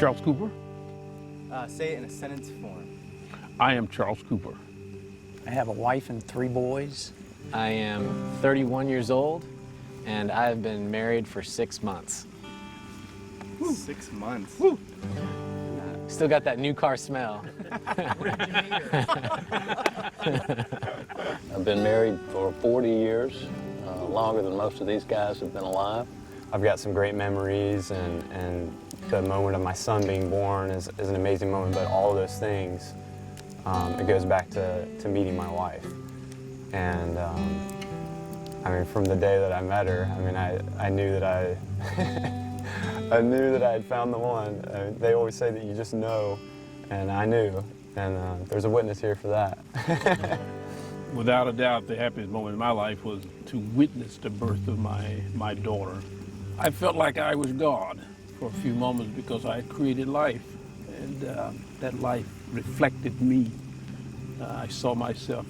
Charles Cooper. Say it in a sentence form. I am Charles Cooper. I have a wife and 3 boys. I am 31 years old, and I have been married for 6 months. Woo. 6 months. Woo. Still got that new car smell. I've been married for 40 years, longer than most of these guys have been alive. I've got some great memories, and the moment of my son being born is an amazing moment, but all of those things, it goes back to meeting my wife. And I mean, from the day that I met her, I mean, I knew that I knew that I had found the one. They always say that you just know, and I knew, and there's a witness here for that. Without a doubt, the happiest moment in my life was to witness the birth of my daughter. I felt like I was God for a few moments because I had created life, and that life reflected me. I saw myself,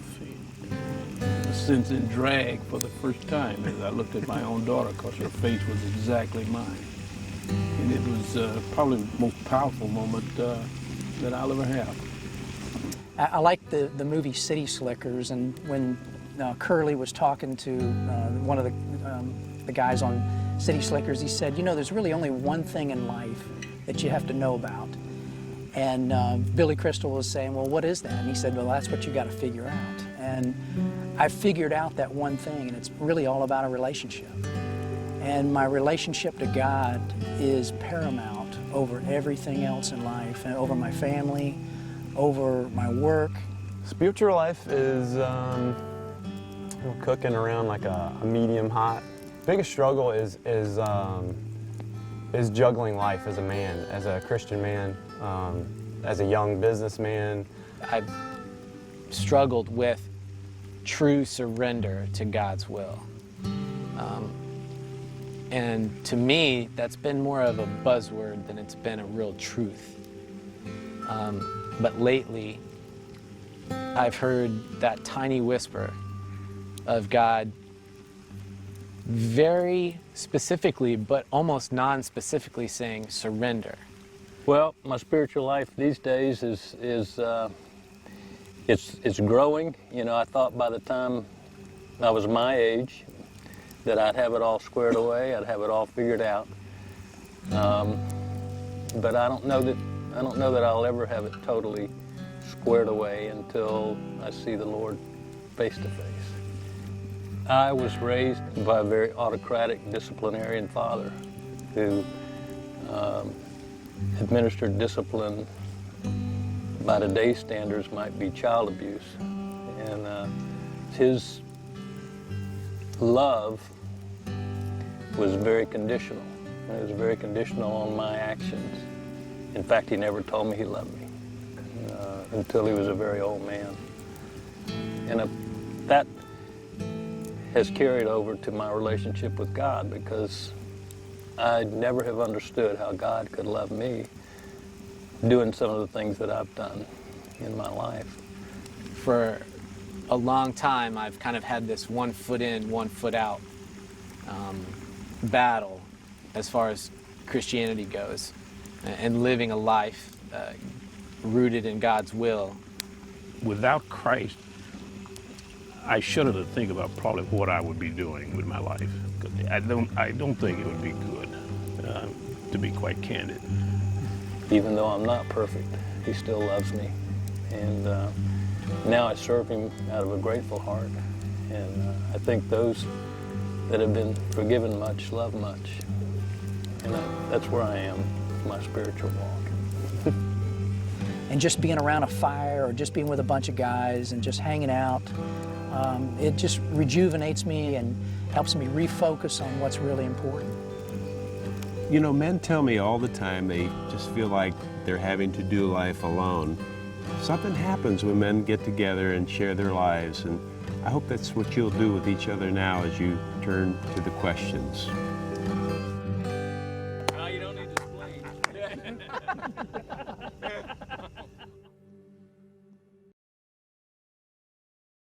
in a sense, in drag for the first time as I looked at my own daughter, because her face was exactly mine. And it was probably the most powerful moment that I'll ever have. I like the movie City Slickers, and when Curly was talking to one of the guys on City Slickers, he said, you know, there's really only one thing in life that you have to know about. And Billy Crystal was saying, well, what is that? And he said, well, that's what you got to figure out. And I figured out that one thing, and it's really all about a relationship. And my relationship to God is paramount over everything else in life, and over my family, over my work. Spiritual life is cooking around like a medium hot. Biggest struggle is juggling life as a man, as a Christian man, as a young businessman. I've struggled with true surrender to God's will. And to me, that's been more of a buzzword than it's been a real truth. But lately, I've heard that tiny whisper of God very specifically, but almost non-specifically saying, surrender. Well, my spiritual life these days is it's growing. You know, I thought by the time I was my age that I'd have it all squared away, I'd have it all figured out. But I don't know that I'll ever have it totally squared away until I see the Lord face to face. I was raised by a very autocratic disciplinarian father who administered discipline by today's standards might be child abuse. And his love was very conditional. It was very conditional on my actions. In fact, he never told me he loved me until he was a very old man. And that has carried over to my relationship with God, because I'd never have understood how God could love me doing some of the things that I've done in my life. For a long time, I've kind of had this one foot in, one foot out battle as far as Christianity goes, and living a life rooted in God's will. Without Christ, I shudder to think about probably what I would be doing with my life. I don't think it would be good, to be quite candid. Even though I'm not perfect, he still loves me. And now I serve him out of a grateful heart. And I think those that have been forgiven much love much. And that's where I am with my spiritual walk. And just being around a fire, or just being with a bunch of guys and just hanging out, it just rejuvenates me and helps me refocus on what's really important. You know, men tell me all the time they just feel like they're having to do life alone. Something happens when men get together and share their lives, and I hope that's what you'll do with each other now as you turn to the questions.